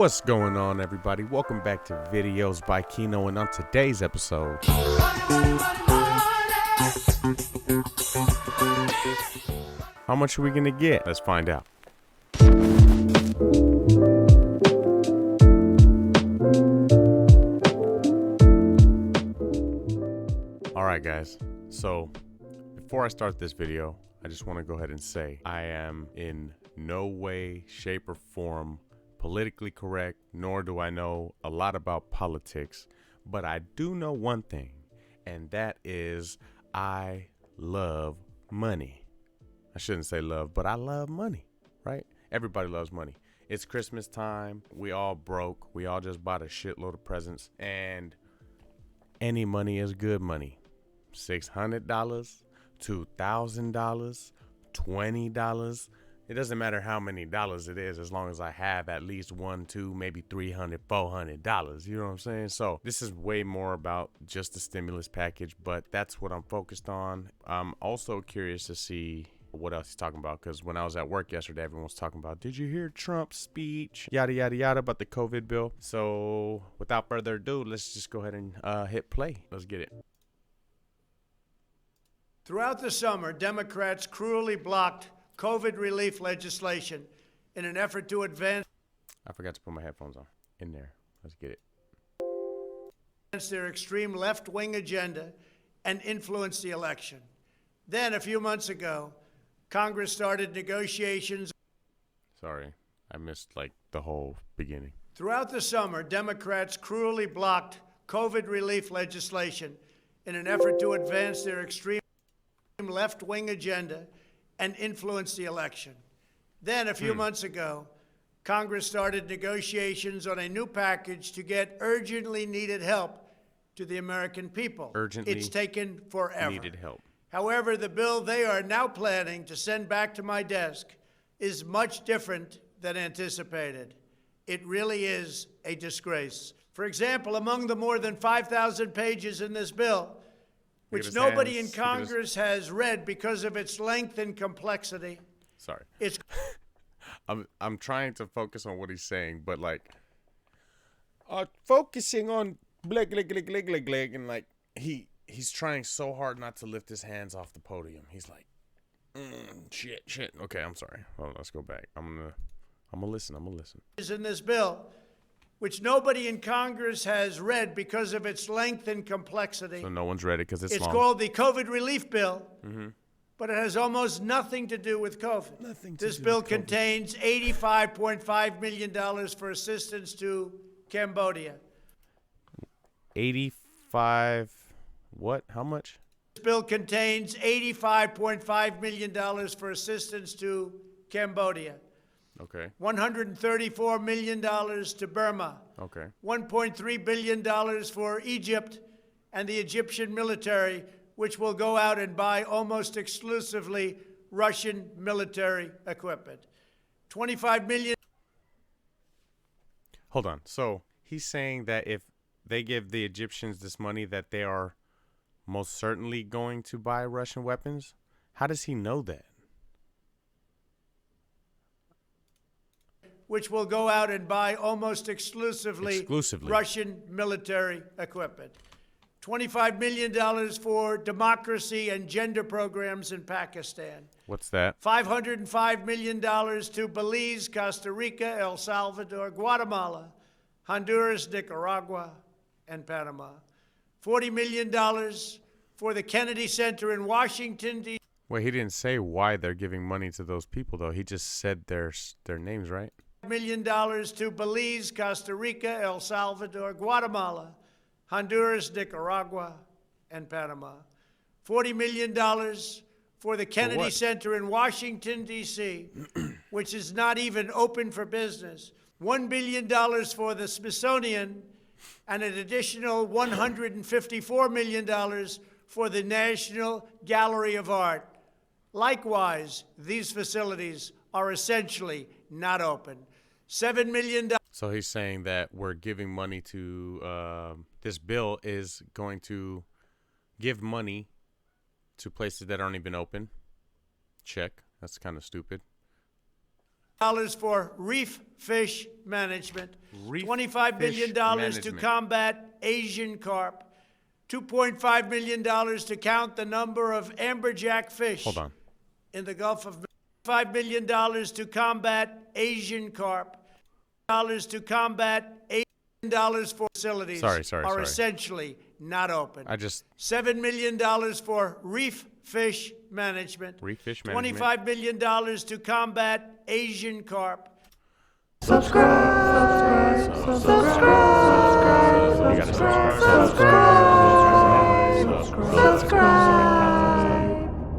What's going on, everybody? Welcome back to Videos by Kino, and on today's episode, how much are we gonna get? Let's find out. Alright guys, so before I start this video, I just want to go ahead and say I am in no way, shape, or form politically correct, nor do I know a lot about politics, but I do know one thing, and that is I love money. I shouldn't say love, but I love money, right? Everybody loves money. It's Christmas time. We all broke. We all just bought a shitload of presents, and any money is good money. $600, $2,000, $20. It doesn't matter how many dollars it is, as long as I have at least $100, $200, maybe $300, $400. You know what I'm saying? So this is way more about just the stimulus package, but that's what I'm focused on. I'm also curious to see what else he's talking about, because when I was at work yesterday, everyone was talking about, did you hear Trump's speech? Yada, yada, yada, about the COVID bill. So without further ado, let's just go ahead and hit play. Let's get it. Throughout the summer, Democrats cruelly blocked COVID relief legislation in an effort to advance I forgot to put my headphones on. In there. Let's get it. their extreme left-wing agenda and influence the election. Then, a few months ago, Congress started negotiations. Sorry, I missed like the whole beginning. Throughout the summer, Democrats cruelly blocked COVID relief legislation in an effort to advance their extreme left-wing agenda and influence the election. Then, a few months ago, Congress started negotiations on a new package to get urgently needed help to the American people. Urgently It's taken forever. Needed help. However, the bill they are now planning to send back to my desk is much different than anticipated. It really is a disgrace. For example, among the more than 5,000 pages in this bill, which nobody in Congress has read because of its length and complexity. Sorry. It's I'm trying to focus on what he's saying, but like focusing on blig glig glig glig glig glig, and like he's trying so hard not to lift his hands off the podium. He's like, shit. Okay, I'm sorry. Well, let's go back. I'm gonna listen. is in this bill, which nobody in Congress has read because of its length and complexity. So no one's read it because it's long. It's called the COVID relief bill, but it has almost nothing to do with COVID. This bill contains $85.5 million for assistance to Cambodia. 85. What? How much? This bill contains $85.5 million for assistance to Cambodia. Okay. $134 million to Burma. Okay. $1.3 billion for Egypt and the Egyptian military, which will go out and buy almost exclusively Russian military equipment. $25 million. Hold on. So he's saying that if they give the Egyptians this money, that they are most certainly going to buy Russian weapons? How does he know that? Which will go out and buy almost exclusively Exclusively. Russian military equipment. $25 million for democracy and gender programs in Pakistan. What's that? $505 million to Belize, Costa Rica, El Salvador, Guatemala, Honduras, Nicaragua, and Panama. $40 million for the Kennedy Center in Washington, D.C. Well, he didn't say why they're giving money to those people, though. He just said their names, right? $1 million to Belize, Costa Rica, El Salvador, Guatemala, Honduras, Nicaragua, and Panama. $40 million for the Kennedy Center in Washington, D.C., which is not even open for business. $1 billion for the Smithsonian, and an additional $154 million for the National Gallery of Art. Likewise, these facilities are essentially not open. $7 million. So he's saying that we're giving money to, this bill is going to give money to places that aren't even open. Check. That's kind of stupid. for reef fish management, Reef $25 million fish to management. combat Asian carp, $2.5 million to count the number of amberjack fish Hold on. in the Gulf of Mexico, $5 million to combat Asian carp, dollars to combat $8 for facilities are Sorry. essentially not open. $7 million for reef fish management. Reef fish management. $25 million to combat Asian carp. You gotta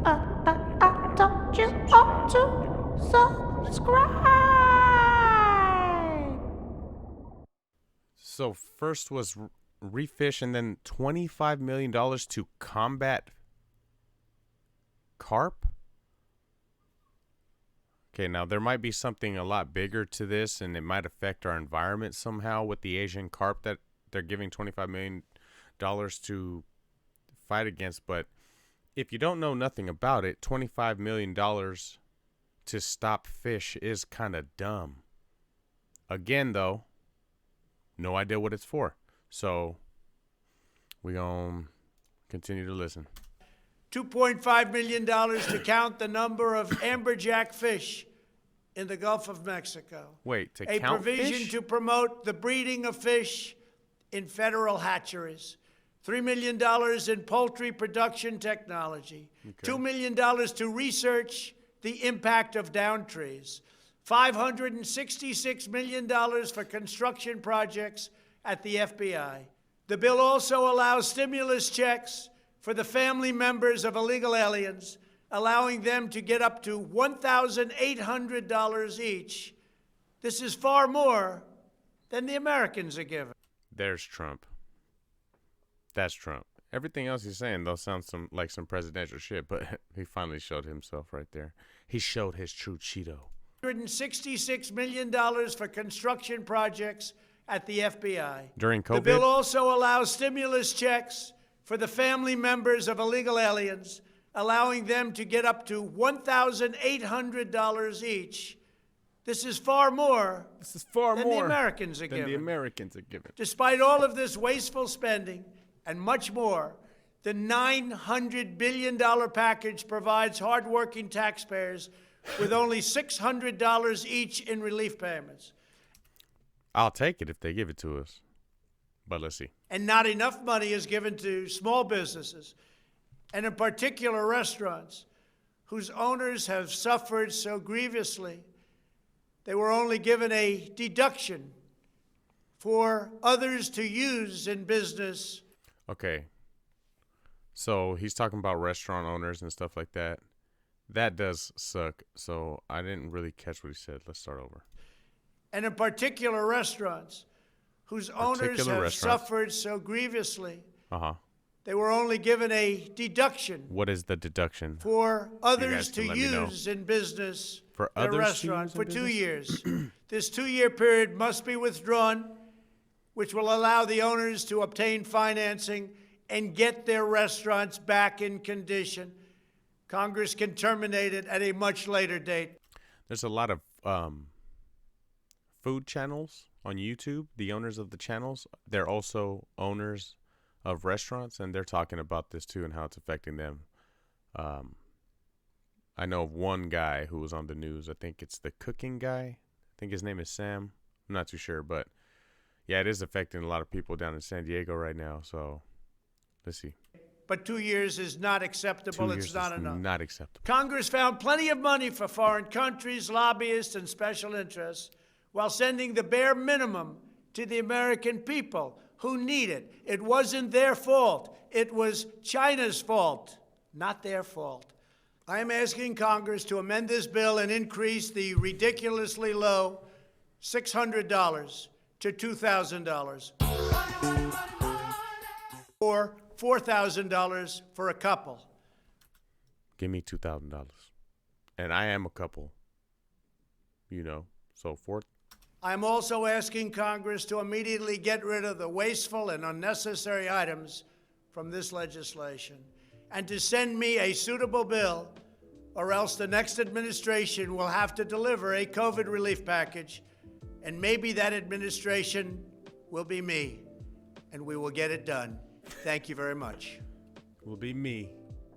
I told you ought to subscribe. So first was reef fish, and then $25 million to combat carp? Okay, now there might be something a lot bigger to this, and it might affect our environment somehow with the Asian carp that they're giving $25 million to fight against. But if you don't know nothing about it, $25 million to stop fish is kind of dumb. Again, though, no idea what it's for. So we gonna continue to listen. $2.5 million to count the number of amberjack fish in the Gulf of Mexico. Wait, to A count provision fish? to promote the breeding of fish in federal hatcheries. $3 million in poultry production technology. Okay. $2 million to research the impact of down trees. $566 million for construction projects at the FBI. The bill also allows stimulus checks for the family members of illegal aliens, allowing them to get up to $1,800 each. This is far more than the Americans are given. There's Trump. That's Trump. Everything else he's saying, though, sounds like some presidential shit, but he finally showed himself right there. He showed his true Cheeto. $166 million for construction projects at the FBI. During COVID? The bill also allows stimulus checks for the family members of illegal aliens, allowing them to get up to $1,800 each. This is far more than the Americans are than given. the Americans are given. Despite all of this wasteful spending and much more, the $900 billion package provides hardworking taxpayers with only $600 each in relief payments. I'll take it if they give it to us. But let's see. And not enough money is given to small businesses, and in particular restaurants, whose owners have suffered so grievously. They were only given a deduction for others to use in business. Okay. So he's talking about restaurant owners and stuff like that. That does suck. So I didn't really catch what he said. Let's start over. And in particular restaurants, whose owners have suffered so grievously. They were only given a deduction. What is the deduction? For others to use in business. For their others restaurant to use in for 2 business? years. This 2-year period must be withdrawn, which will allow the owners to obtain financing and get their restaurants back in condition. Congress can terminate it at a much later date. There's a lot of food channels on YouTube. The owners of the channels, they're also owners of restaurants, and they're talking about this too and how it's affecting them. I know of one guy who was on the news. I think it's the cooking guy. I think his name is Sam. I'm not too sure, but yeah, it is affecting a lot of people down in San Diego right now. So let's see. But 2 years is not acceptable. 2 years It's not is enough. not acceptable. Congress found plenty of money for foreign countries, lobbyists, and special interests, while sending the bare minimum to the American people who need it. It wasn't their fault. It was China's fault, not their fault. I am asking Congress to amend this bill and increase the ridiculously low $600 to $2,000 or $4,000 for a couple. Give me $2,000. And I am a couple, you know, so fourth. I'm also asking Congress to immediately get rid of the wasteful and unnecessary items from this legislation and to send me a suitable bill or else the next administration will have to deliver a COVID relief package, and maybe that administration will be me, and we will get it done. Thank you very much. It will be me,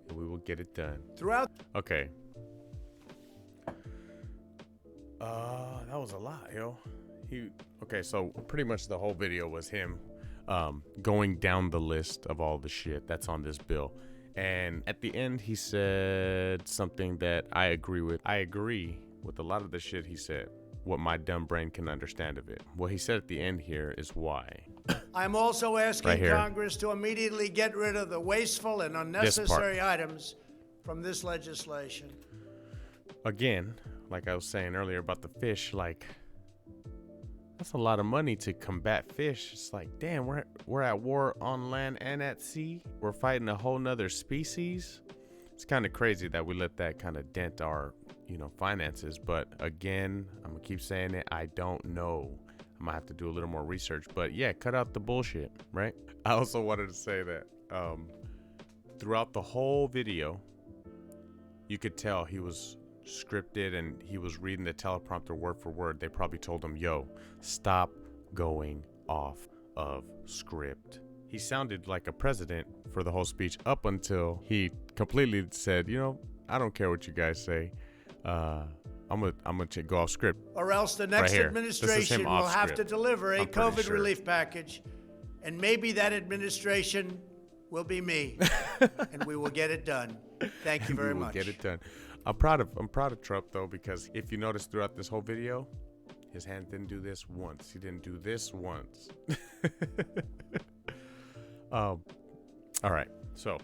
and we will get it done. Throughout. Okay. That was a lot, yo. Okay, so pretty much the whole video was him going down the list of all the shit that's on this bill. And at the end, he said something that I agree with. I agree with a lot of the shit he said, what my dumb brain can understand of it. What he said at the end here is why. I'm also asking Right here. Congress to immediately get rid of the wasteful and unnecessary items from this legislation. Again, like I was saying earlier about the fish, like, that's a lot of money to combat fish. It's like, damn, we're at war on land and at sea. We're fighting a whole nother species. It's kind of crazy that we let that kind of dent our, finances. But again, I'm gonna keep saying it. I don't know. I'm gonna have to do a little more research. But yeah, cut out the bullshit, right? I also wanted to say that throughout the whole video, you could tell he was scripted and he was reading the teleprompter word for word. They probably told him, yo, stop going off of script. He sounded like a president for the whole speech up until he completely said, I don't care what you guys say. I'm gonna go off script. Or else the next administration will have to deliver a COVID relief package, and maybe that administration will be me, and we will get it done. Thank you very much. Get it done. I'm proud of Trump though, because if you notice throughout this whole video, his hand didn't do this once. He didn't do this once. All right. So,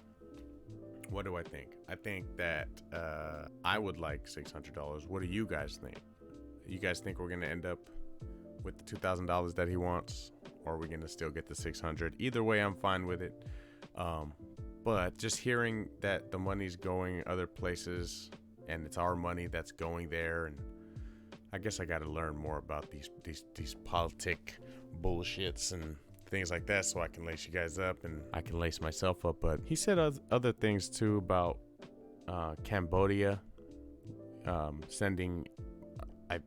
what do I think? I think that I would like $600. What do you guys think? You guys think we're gonna end up with the $2,000 that he wants, or are we gonna still get the $600? Either way, I'm fine with it. But just hearing that the money's going other places and it's our money that's going there, and I guess I got to learn more about these politic bullshits and things like that, so I can lace you guys up and I can lace myself up. But he said other things too about Cambodia sending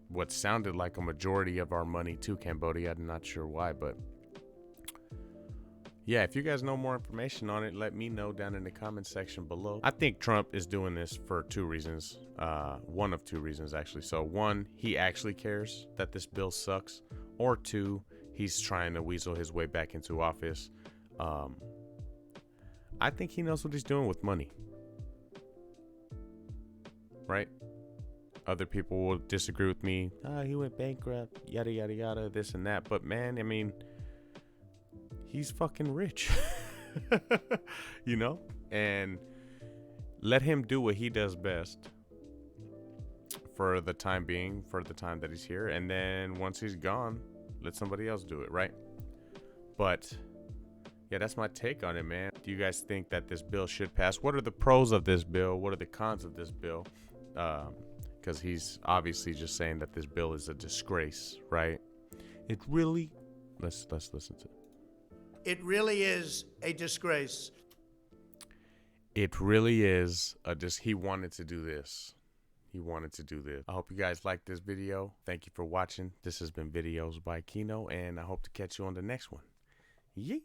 what sounded like a majority of our money to Cambodia. I'm not sure why, but yeah, if you guys know more information on it, let me know down in the comment section below. I think Trump is doing this for two reasons. One of two reasons, actually. So one, he actually cares that this bill sucks. Or two, he's trying to weasel his way back into office. I think he knows what he's doing with money. Right? Other people will disagree with me. He went bankrupt, yada, yada, yada, this and that. But man, I mean, he's fucking rich, and let him do what he does best for the time being, for the time that he's here. And then once he's gone, let somebody else do it, right? But yeah, that's my take on it, man. Do you guys think that this bill should pass? What are the pros of this bill? What are the cons of this bill? Because he's obviously just saying that this bill is a disgrace, right? It really, let's listen to it. It really is a disgrace. It really is he wanted to do this. He wanted to do this. I hope you guys liked this video. Thank you for watching. This has been Videos by Kino, and I hope to catch you on the next one. Yeet.